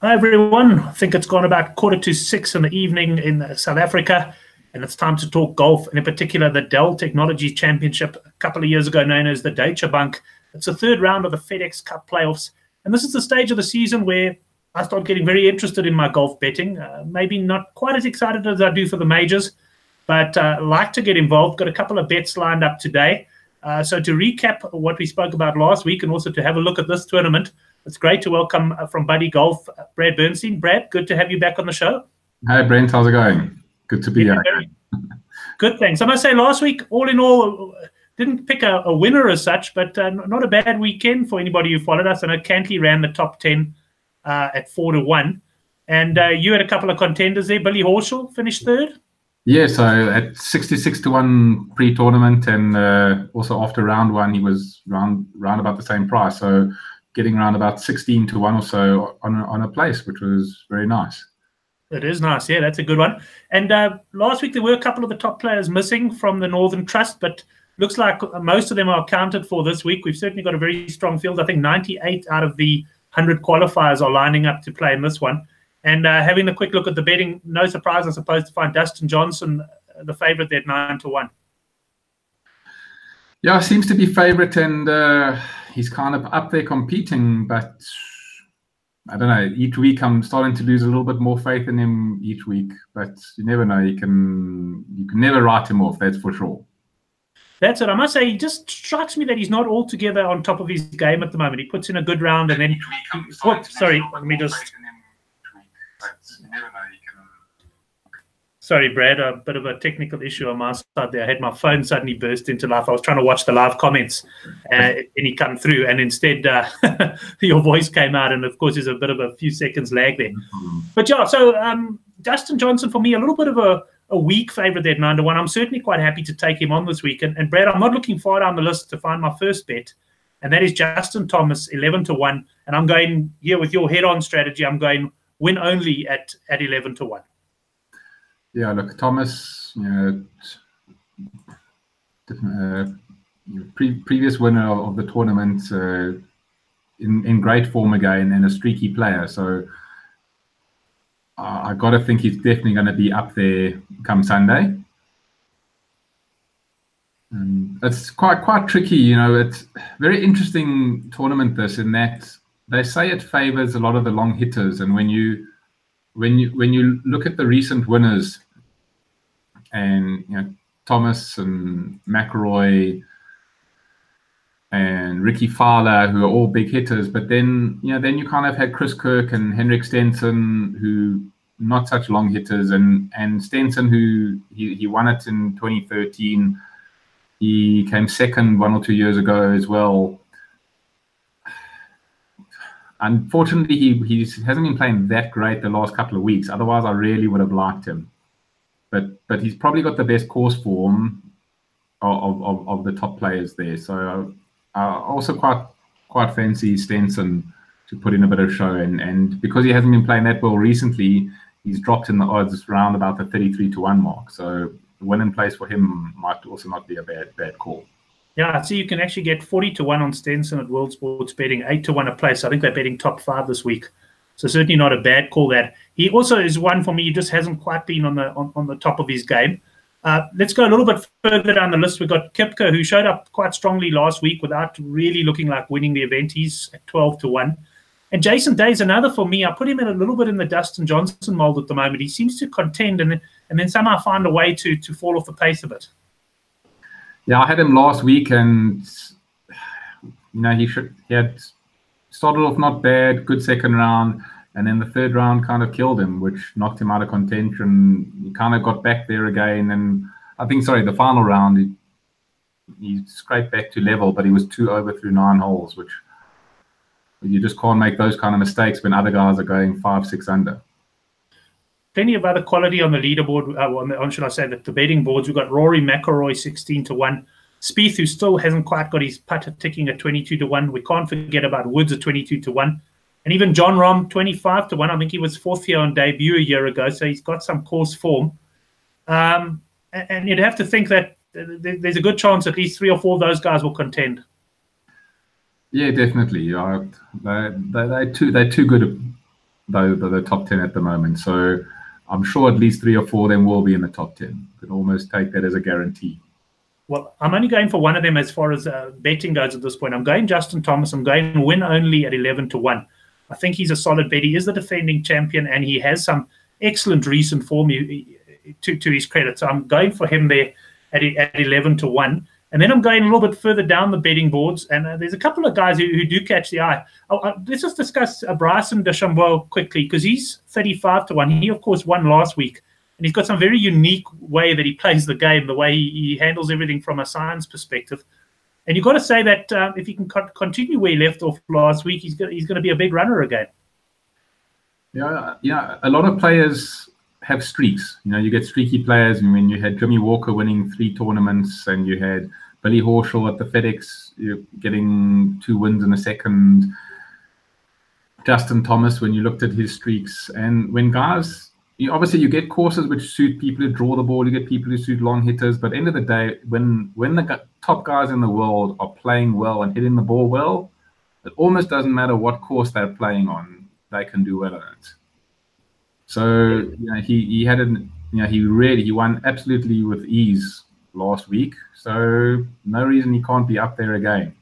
Hi everyone, I think it's gone about 5:45 in the evening in South Africa, and it's time to talk golf, and in particular the Dell Technologies Championship, a couple of years ago known as the Deutsche Bank. It's the third round of the FedExCup Playoffs, and this is the stage of the season where I start getting very interested in my golf betting. Maybe not quite as excited as I do for the majors, but like to get involved. Got a couple of bets lined up today. So to recap what we spoke about last week and also to have a look at this tournament, it's great to welcome from Buddy Golf, Brad Bernstein. Brad, good to have you back on the show. Hi, Brent. How's it going? Good to be here. Good, thanks. I must say, last week, all in all, didn't pick a winner as such, but not a bad weekend for anybody who followed us. I know Cantley ran the top 10 at 4-1. And you had a couple of contenders there. Billy Horschel finished third. Yeah, so at 66-1 pre-tournament, and also after round one, he was round about the same price. So getting around about 16-1 or so on a place, which was very nice. It is nice, yeah, that's a good one. And last week there were a couple of the top players missing from the Northern Trust, but looks like most of them are accounted for this week. We've certainly got a very strong field. I think 98 out of the 100 qualifiers are lining up to play in this one. And having a quick look at the betting, no surprise, I suppose, to find Dustin Johnson, the favourite there at 9-1. Yeah, seems to be favourite, and he's kind of up there competing, but I don't know. Each week I'm starting to lose a little bit more faith in him each week, but you never know. You can never write him off, that's for sure. That's it. I must say, he just strikes me that he's not altogether on top of his game at the moment. He puts in a good round and then... sorry, let me just... Sorry, Brad, a bit of a technical issue on my side there. I had my phone suddenly burst into life. I was trying to watch the live comments and he come through, and instead your voice came out, and of course there's a bit of a few seconds lag there. But yeah, so Dustin Johnson, for me, a little bit of a weak favourite there at 9-1. I'm certainly quite happy to take him on this week. And Brad, I'm not looking far down the list to find my first bet, and that is Justin Thomas, 11-1. And I'm going here with your head-on strategy. I'm going win only at 11-1. Yeah, look, Thomas, previous winner of the tournament, in great form again, and a streaky player. So I got to think he's definitely going to be up there come Sunday. And it's quite tricky, It's a very interesting tournament, this, in that they say it favors a lot of the long hitters, and when you look at the recent winners, and Thomas and McIlroy and Ricky Fowler, who are all big hitters, but then you kind of had Chris Kirk and Henrik Stenson, who not such long hitters, and Stenson, who he won it in 2013. He came second 1 or 2 years ago as well. Unfortunately, he hasn't been playing that great the last couple of weeks. Otherwise, I really would have liked him. But he's probably got the best course form of the top players there. So I also quite fancy Stenson to put in a bit of show. And because he hasn't been playing that well recently, he's dropped in the odds around about the 33-1 mark. So the win in place for him might also not be a bad call. Yeah, I see you can actually get 40-1 on Stenson at World Sports Betting, 8-1 a place. I think they're betting top 5 this week. So certainly not a bad call that. He also is one for me. He just hasn't quite been on the top of his game. Let's go a little bit further down the list. We've got Koepka, who showed up quite strongly last week without really looking like winning the event. He's at 12-1. And Jason Day's another for me. I put him in a little bit in the Dustin Johnson mold at the moment. He seems to contend and then somehow find a way to fall off the pace a bit. Yeah, I had him last week, and he had started off not bad, good second round, and then the third round kind of killed him, which knocked him out of contention. He kind of got back there again, and I think, the final round, he scraped back to level, but he was 2 over through 9 holes, which you just can't make those kind of mistakes when other guys are going 5-6 under. Plenty of other quality on the leaderboard, should I say, the betting boards. We've got Rory McIlroy, 16-1. Spieth, who still hasn't quite got his putter ticking at 22-1. We can't forget about Woods at 22-1. And even John Rahm, 25-1. I think he was 4th here on debut a year ago, so he's got some course form. And you'd have to think that there's a good chance at least 3 or 4 of those guys will contend. Yeah, definitely. They're too good the top 10 at the moment. So I'm sure at least 3 or 4 of them will be in the top 10. You can almost take that as a guarantee. Well, I'm only going for one of them as far as betting goes at this point. I'm going Justin Thomas. I'm going win only at 11-1. I think he's a solid bet. He is the defending champion, and he has some excellent recent form to his credit. So I'm going for him there at 11-1. And then I'm going a little bit further down the betting boards, and there's a couple of guys who do catch the eye. Let's just discuss Bryson DeChambeau quickly, because he's 35-1. He, of course, won last week, and he's got some very unique way that he plays the game, the way he handles everything from a science perspective. And you've got to say that if he can continue where he left off last week, he's going to be a big runner again. Yeah. A lot of players have streaks. You get streaky players. I mean, you had Jimmy Walker winning 3 tournaments, and you had Billy Horschel at the FedEx getting 2 wins in a second. Justin Thomas, when you looked at his streaks, and when guys, obviously you get courses which suit people who draw the ball, you get people who suit long hitters, but at the end of the day, when the top guys in the world are playing well and hitting the ball well, it almost doesn't matter what course they're playing on, they can do well on it. So he had he won absolutely with ease last week. So no reason he can't be up there again.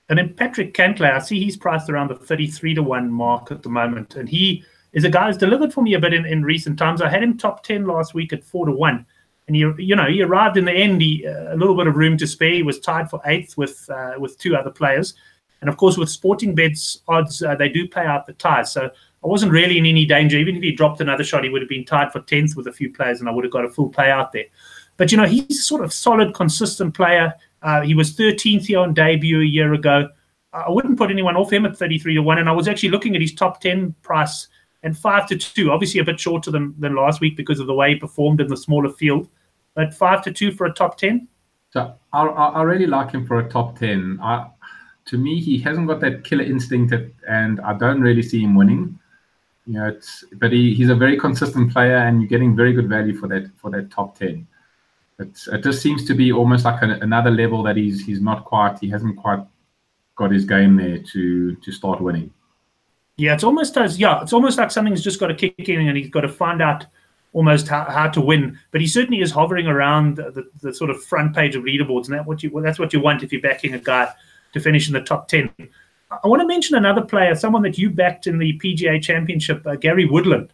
And then Patrick Cantlay, I see he's priced around the 33-1 mark at the moment, and he is a guy who's delivered for me a bit in recent times. I had him top 10 last week at 4-1, and he arrived in the end. A little bit of room to spare. He was tied for 8th with 2 other players, and of course with Sporting Bet's odds, they do pay out the ties. So I wasn't really in any danger. Even if he dropped another shot, he would have been tied for 10th with a few players, and I would have got a full payout there. But he's a sort of solid, consistent player. He was 13th here on debut a year ago. I wouldn't put anyone off him at 33-1, and I was actually looking at his top 10 price. And 5-2, obviously a bit shorter than last week because of the way he performed in the smaller field. But 5-2 for a top 10? So I really like him for a top 10. To me, he hasn't got that killer instinct, and I don't really see him winning. But he's a very consistent player, and you're getting very good value for that top 10. It just seems to be almost like another level that he hasn't quite got his game there to start winning. Yeah, it's almost like something's just got to kick in, and he's got to find out almost how to win. But he certainly is hovering around the sort of front page of leaderboards, and that's what you want if you're backing a guy to finish in the top 10. I want to mention another player, someone that you backed in the PGA Championship, Gary Woodland.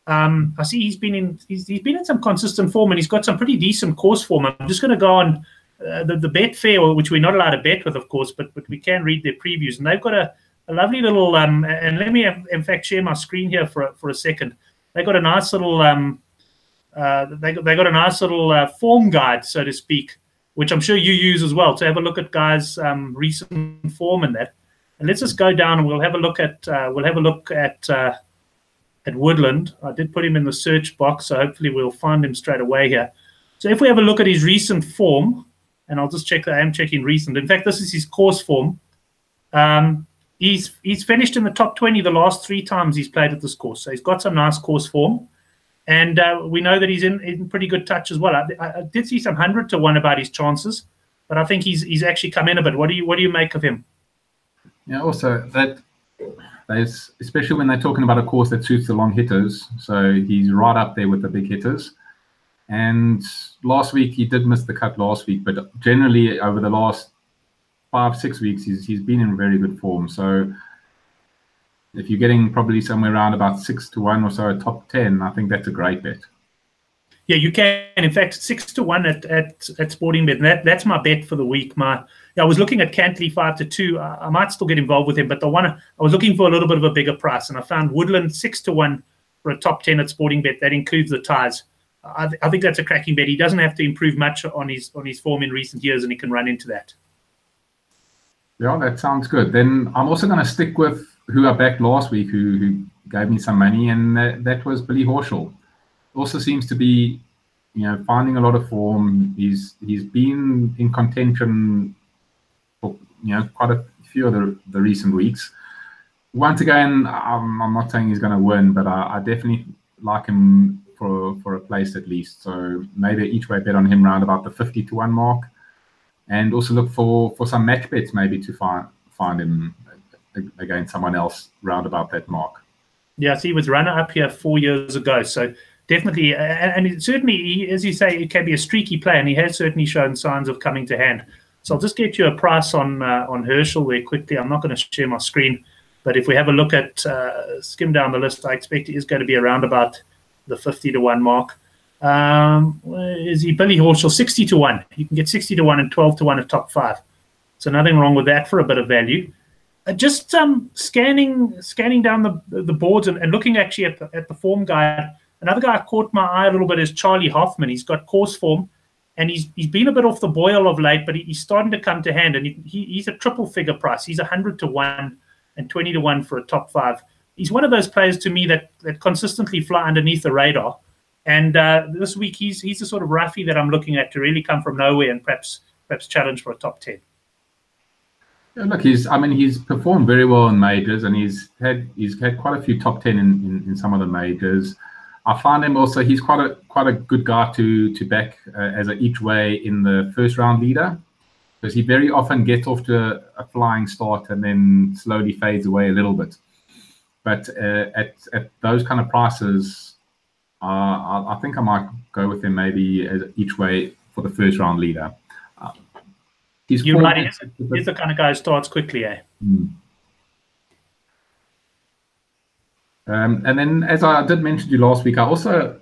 I see he's been in some consistent form, and he's got some pretty decent course form. I'm just going to go on the Betfair, which we're not allowed to bet with, of course, but we can read their previews, and they've got a lovely little and let me in fact share my screen here for a second. They got a nice little they got a nice little form guide, so to speak, which I'm sure you use as well to have a look at guys' recent form in that. And let's just go down and we'll have a look at Woodland. I did put him in the search box, so hopefully we'll find him straight away here. So if we have a look at his recent form, and I'll just check that I am checking recent. In fact, this is his course form. He's finished in the top 20 the last 3 times he's played at this course. So he's got some nice course form. And we know that he's in pretty good touch as well. I did see some 100-1 about his chances, but I think he's actually come in a bit. What do you make of him? Yeah, also that especially when they're talking about a course that suits the long hitters. So he's right up there with the big hitters. And last week he did miss the cut last week, but generally over the last 5-6 weeks he's been in very good form. So if you're getting probably somewhere around about 6-1 or so, a top 10, I think that's a great bet. Yeah, you can. In fact, 6-1 at Sporting Bet. That's my bet for the week. I was looking at Cantlay 5-2. I might still get involved with him, but I was looking for a little bit of a bigger price, and I found Woodland 6-1 for a top 10 at Sporting Bet. That includes the ties. I think that's a cracking bet. He doesn't have to improve much on his form in recent years, and he can run into that. Yeah, that sounds good. Then I'm also going to stick with who I backed last week, who gave me some money, and that was Billy Horschel. Also seems to be, finding a lot of form. He's been in contention for quite a few of the recent weeks. Once again, I'm not saying he's going to win, but I definitely like him for a place at least. So maybe each way bet on him round about the 50-1 mark, and also look for some match bets maybe to find him against someone else round about that mark. Yes, he was runner up here 4 years ago. So definitely, and certainly, as you say, it can be a streaky play, and he has certainly shown signs of coming to hand. So I'll just get you a price on Herschel there quickly. I'm not going to share my screen, but if we have a look at skim down the list, I expect it is going to be around about the 50 to 1 mark. Is he Billy Horschel 60 to 1? You can get 60 to 1 and 12 to 1 at top 5. So nothing wrong with that for a bit of value. Just scanning down the boards and looking actually at the form guide. Another guy caught my eye a little bit is Charlie Hoffman. He's got course form, and he's been a bit off the boil of late, but he's starting to come to hand. And he's a triple figure price. He's 100 to 1 and 20 to 1 for a top 5. He's one of those players to me that consistently fly underneath the radar. And this week he's the sort of roughie that I'm looking at to really come from nowhere and perhaps challenge for a top 10. Yeah, look, he's performed very well in majors, and he's had quite a few top 10 in some of the majors. I find him also, he's quite a good guy to back as an each way in the first round leader, because he very often gets off to a flying start and then slowly fades away a little bit. But at those kind of prices, I think I might go with him maybe as each way for the first round leader. You're right. He's the kind of guy who starts quickly, eh? And then, as I did mention to you last week, I also,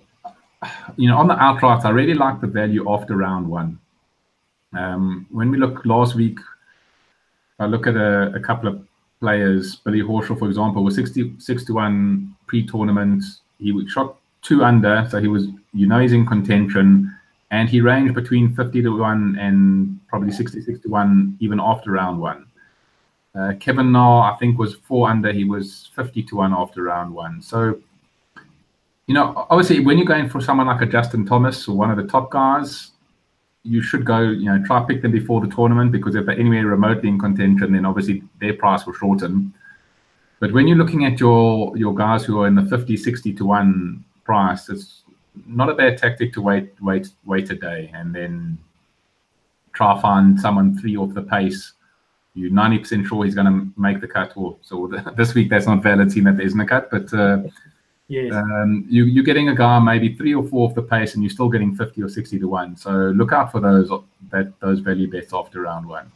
on the outrights, I really like the value after round 1. When we look last week, I look at a couple of players. Billy Horschel, for example, was 66 to 1 pre-tournament. He shot 2 under, so he was, he's in contention. And he ranged between 50 to 1 and probably 66 to 1 even after round 1. Kevin Na, I think, was 4 under. He was 50 to 1 after round 1. So, obviously, when you're going for someone like a Justin Thomas or one of the top guys, you should go, try pick them before the tournament, because if they're anywhere remotely in contention, then obviously their price will shorten. But when you're looking at your guys who are in the 50, 60 to 1 price, it's not a bad tactic to wait a day and then try find someone 3 off the pace. You're 90% sure he's going to make the cut. So this week that's not valid, seeing that there isn't a cut, but yes. You're getting a guy maybe 3 or 4 off the pace, and you're still getting 50 or 60 to 1. So look out for those value bets after round 1.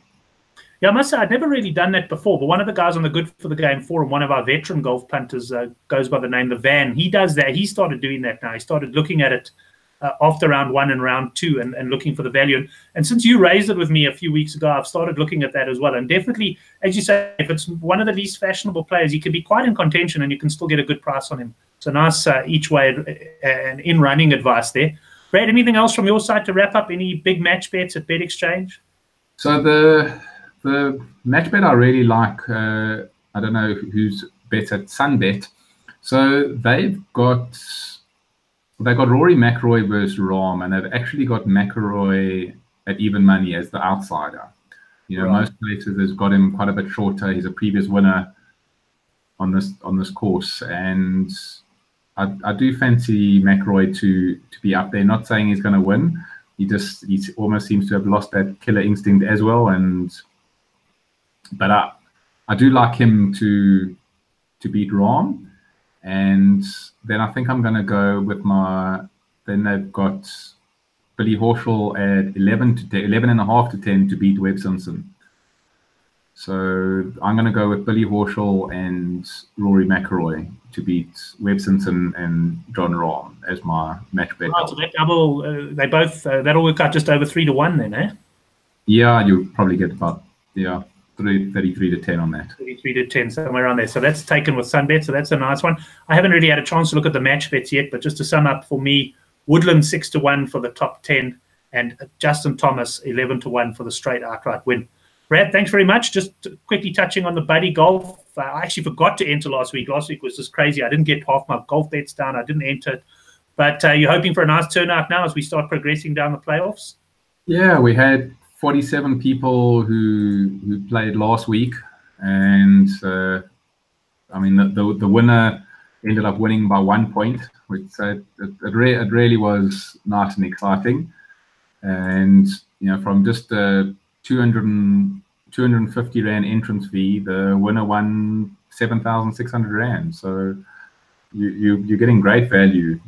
Yeah, I must say, I'd never really done that before, but one of the guys on the Good for the Game forum, one of our veteran golf punters, goes by the name of Van. He does that. He started doing that now. He started looking at it after round 1 and round 2 and looking for the value. And since you raised it with me a few weeks ago, I've started looking at that as well. And definitely, as you say, if it's one of the least fashionable players, he can be quite in contention and you can still get a good price on him. So nice each way and in-running advice there. Brad, anything else from your side to wrap up? Any big match bets at FedExChange? So the match bet I really like, I don't know who's bet at Sunbet. So they've got Rory McIlroy versus Rahm, and they've actually got McIlroy at even money as the outsider. Right. Most places has got him quite a bit shorter. He's a previous winner on this course, and I do fancy McIlroy to be up there. Not saying he's going to win. He almost seems to have lost that killer instinct as well, but I do like him to beat Rahm. And then I think I'm going to go with then they've got Billy Horschel at 11.5 to 10 to beat Webb Simpson. So I'm going to go with Billy Horschel and Rory McIlroy to beat Webb Simpson and Jon Rahm as my match bet. So that double, they both, that'll work out just over 3 to 1 then, eh? Yeah, you'll probably get about, 33 to 10 on that. 33 to 10, somewhere around there. So that's taken with Sunbet, so that's a nice one. I haven't really had a chance to look at the match bets yet, but just to sum up for me, Woodland 6 to 1 for the top 10 and Justin Thomas 11 to 1 for the straight outright win. Brad, thanks very much. Just quickly touching on the Buddy Golf. I actually forgot to enter last week. Last week was just crazy. I didn't get half my golf bets down. I didn't enter it. But you're hoping for a nice turnout now as we start progressing down the playoffs? Yeah, we had 47 people who played last week, and the winner ended up winning by 1 point, which it really was nice and exciting. And from just 200 250 Rand entrance fee, the winner won 7,600 Rand. So you're getting great value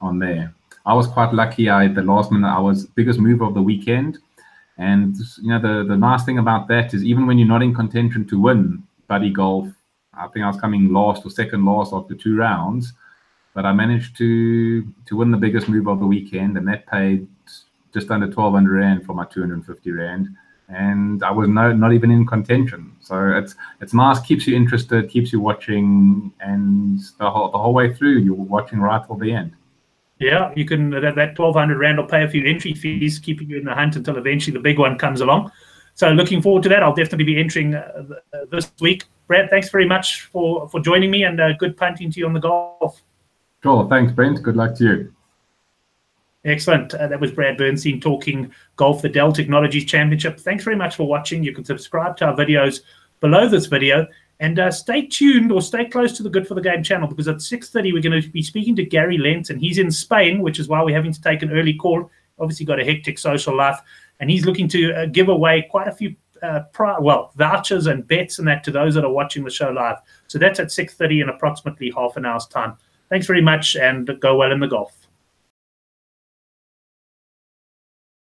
on there. I was quite lucky. At the last minute, I was biggest move of the weekend. And the nice thing about that is even when you're not in contention to win Buddy Golf, I think I was coming last or second last after 2 rounds, but I managed to win the biggest move of the weekend, and that paid just under 1,200 Rand for my 250 Rand. And I was not even in contention. So it's nice, keeps you interested, keeps you watching, and the whole way through you're watching right till the end. Yeah, you can that 1,200 Rand will pay a few entry fees, keeping you in the hunt until eventually the big one comes along. So looking forward to that. I'll definitely be entering this week. Brad, thanks very much for joining me, and good punting to you on the golf. Sure, thanks, Brent. Good luck to you. Excellent. That was Brad Bernstein talking golf, the Dell Technologies Championship. Thanks very much for watching. You can subscribe to our videos below this video, and stay tuned or stay close to the Good for the Game channel, because at 6:30 we're going to be speaking to Gary Lentz, and he's in Spain, which is why we're having to take an early call. Obviously got a hectic social life, and he's looking to give away quite a few vouchers and bets and that to those that are watching the show live. So that's at 6:30 in approximately half an hour's time. Thanks very much, and go well in the golf.